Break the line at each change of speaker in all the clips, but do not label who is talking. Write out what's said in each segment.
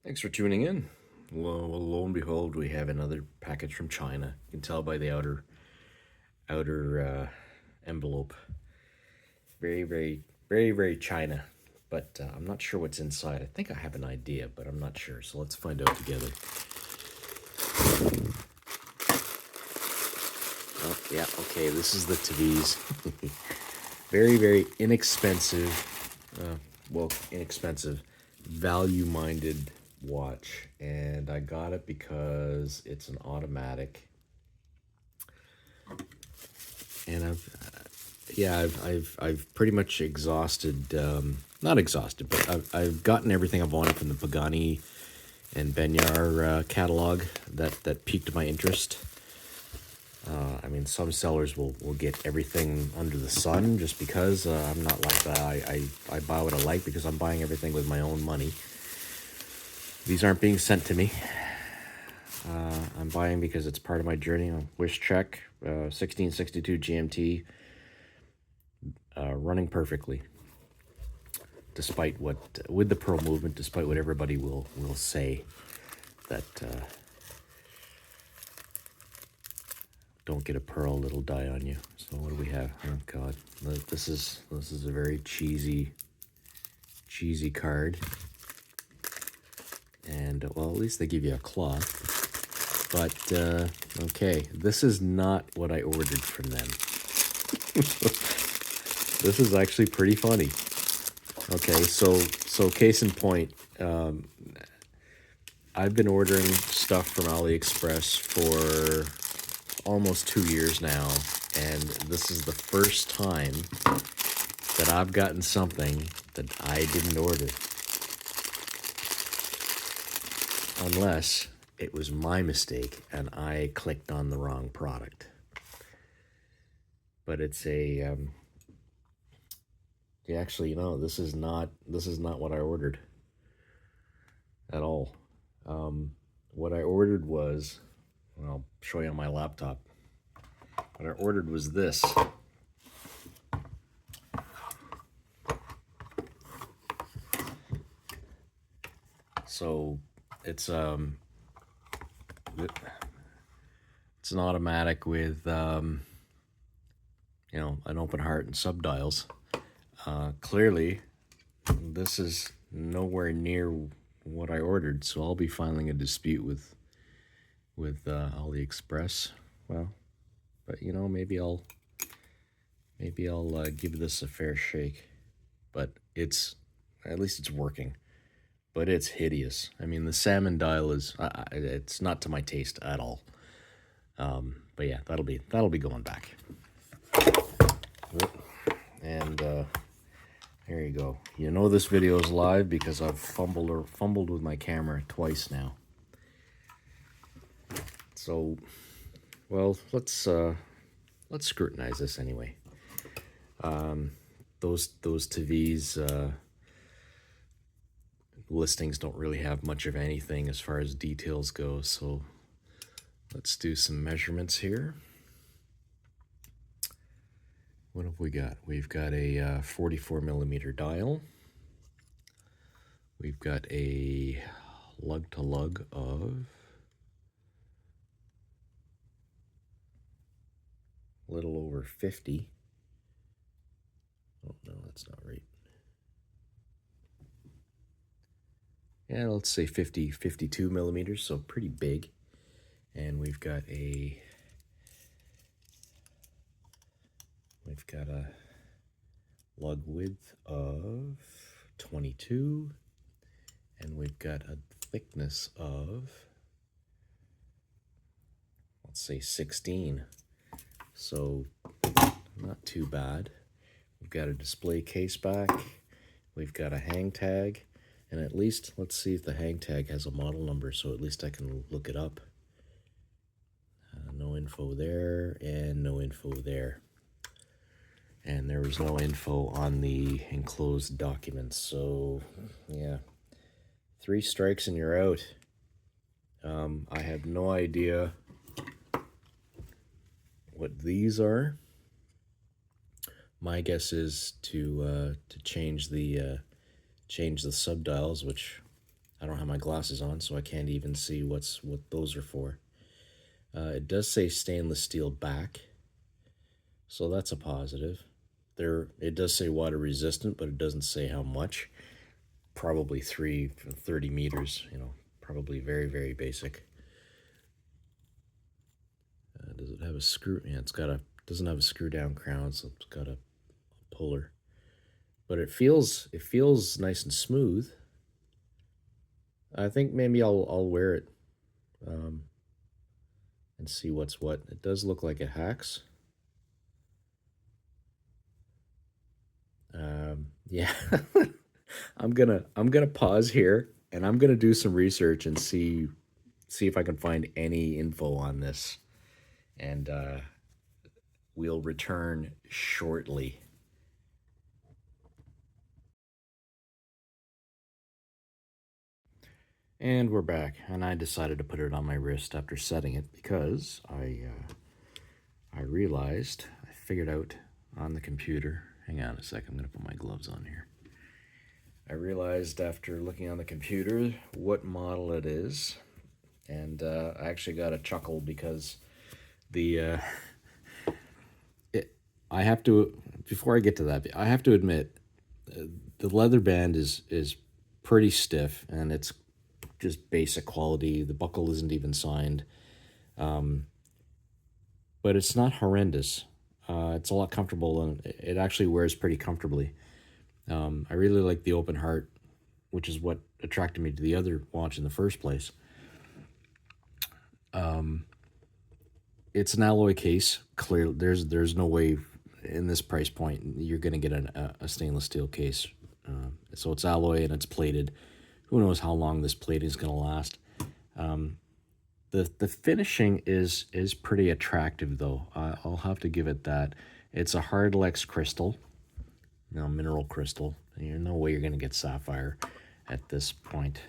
Thanks for tuning in. Lo and behold, we have another package from China. You can tell by the outer envelope. Very China. But I'm not sure what's inside. I think I have an idea, but I'm not sure. So let's find out together. Oh, yeah, okay, this is the Tevise. Very inexpensive, inexpensive, value-minded watch. And I got it because it's an automatic. And I've pretty much exhausted, not exhausted, but I've gotten everything I've wanted from the Pagani and Benyar catalog that piqued my interest. I mean, some sellers will get everything under the sun just because. I'm not like that. I buy what I like because I'm buying everything with my own money. These aren't being sent to me. I'm buying because it's part of my journey. Wish check, 1662 GMT, running perfectly. Despite what, with the pearl movement, despite what everybody will say, that don't get a pearl, it'll die on you. So what do we have? Oh God, this is a very cheesy card. And well, at least they give you a cloth. But okay, this is not what I ordered from them. This is actually pretty funny. Okay, so case in point, I've been ordering stuff from AliExpress for almost 2 years now, and this is the first time that I've gotten something that I didn't order. Unless it was my mistake and I clicked on the wrong product. But it's a actually, this is not what I ordered at all. What I ordered was, I'll show you on my laptop. What I ordered was this. So it's an automatic with an open heart and subdials. Clearly, this is nowhere near what I ordered, so I'll be filing a dispute with AliExpress. Well, but maybe I'll give this a fair shake. But at least it's working. But it's hideous. I mean, the salmon dial is it's not to my taste at all. But yeah, that'll be going back. And there you go. You know this video is live because I've fumbled with my camera twice now. So, well, let's scrutinize this anyway. Those Tevise listings don't really have much of anything as far as details go, so let's do some measurements here. What have we got? We've got a 44 millimeter dial. We've got a lug to lug of a little over 50. Oh no, that's not right. Yeah, let's say 52 millimeters, so pretty big. And we've got a lug width of 22, and we've got a thickness of, let's say 16. So not too bad. We've got a display case back. We've got a hang tag. And at least, let's see if the hang tag has a model number, so at least I can look it up. No info there, and no info there. And there was no info on the enclosed documents, so yeah. 3 strikes and you're out. I have no idea what these are. My guess is to change the subdials, which I don't have my glasses on, so I can't even see what those are for. It does say stainless steel back, so that's a positive. It does say water resistant, but it doesn't say how much. Probably 30 meters, probably very, very basic. Does it have a screw? Yeah, doesn't have a screw down crown, so it's got a puller. But it feels nice and smooth. I think maybe I'll wear it and see what's what. It does look like it hacks. Yeah, I'm gonna pause here and I'm gonna do some research and see if I can find any info on this, and we'll return shortly. And we're back, and I decided to put it on my wrist after setting it because I realized, I figured out on the computer. Hang on a sec, I'm gonna put my gloves on here. I realized after looking on the computer what model it is, and I actually got a chuckle because the I have to, before I get to that, I have to admit the leather band is pretty stiff, and it's just basic quality. The buckle isn't even signed, but it's not horrendous. It's a lot comfortable, and it actually wears pretty comfortably. I really like the open heart, which is what attracted me to the other watch in the first place. It's an alloy case. Clearly, there's no way in this price point you're going to get a stainless steel case. So it's alloy and it's plated. Who knows how long this plating is going to last? The finishing is pretty attractive, though. I'll have to give it that. It's a Hardlex crystal, mineral crystal. There's no way you're going to get sapphire at this point.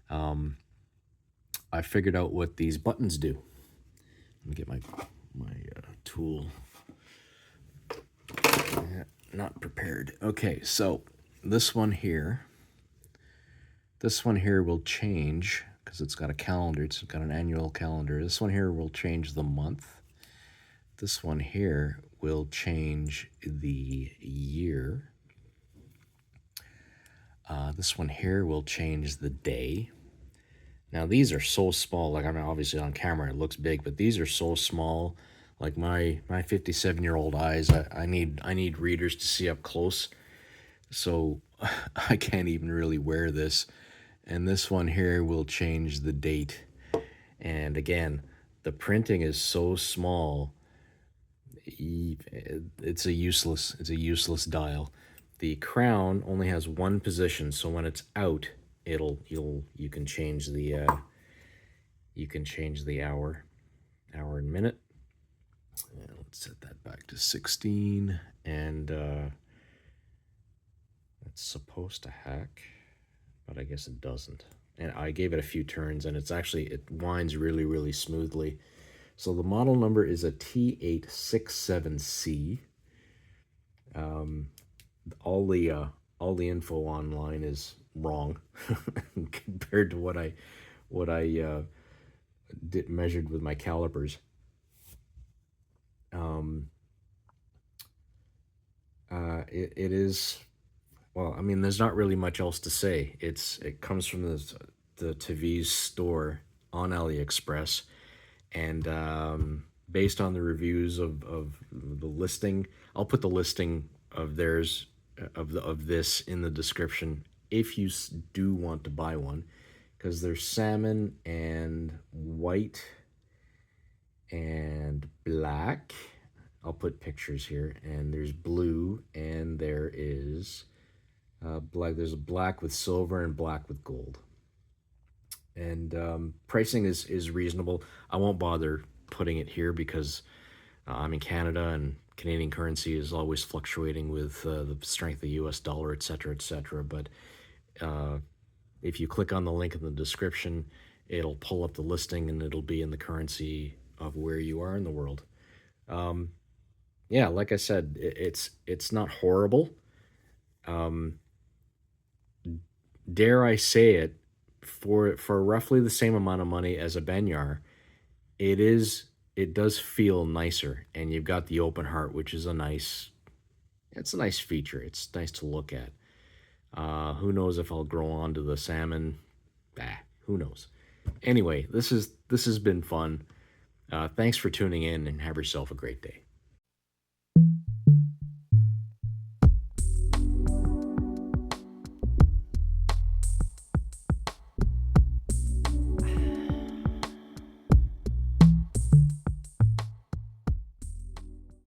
I figured out what these buttons do. Let me get my tool. Not prepared. Okay, so this one here will change because it's got a calendar. It's got an annual calendar. This one here will change the month. This one here will change the year. This one here will change the day. Now these are so small. Like, I mean, obviously on camera it looks big, but these are so small. Like my 57-year-old eyes, I need readers to see up close. So I can't even really wear this. And this one here will change the date. And again, the printing is so small. It's a useless dial. The crown only has one position, so when it's out, you can change the hour and minute. And let's set that back to 16, and it's supposed to hack, but I guess it doesn't. And I gave it a few turns, and it winds really, really smoothly. So the model number is a T867C. All the info online is wrong compared to what I measured with my calipers. It is, well, I mean, there's not really much else to say. It comes from the Tevise store on AliExpress, and based on the reviews of the listing, I'll put the listing of theirs of this in the description if you do want to buy one, because there's salmon and white and black. I'll put pictures here, and there's blue, and there is black. There's a black with silver and black with gold. And pricing is reasonable. I won't bother putting it here because I'm in Canada, and Canadian currency is always fluctuating with the strength of the US dollar, etc., etc. But if you click on the link in the description, it'll pull up the listing, and it'll be in the currency of where you are in the world. Yeah, like I said, it's not horrible. Dare I say it, for roughly the same amount of money as a Benyar, it does feel nicer, and you've got the open heart, which is it's a nice feature. It's nice to look at. Who knows if I'll grow on to the salmon? Who knows? Anyway, this has been fun. Thanks for tuning in, and have yourself a great day.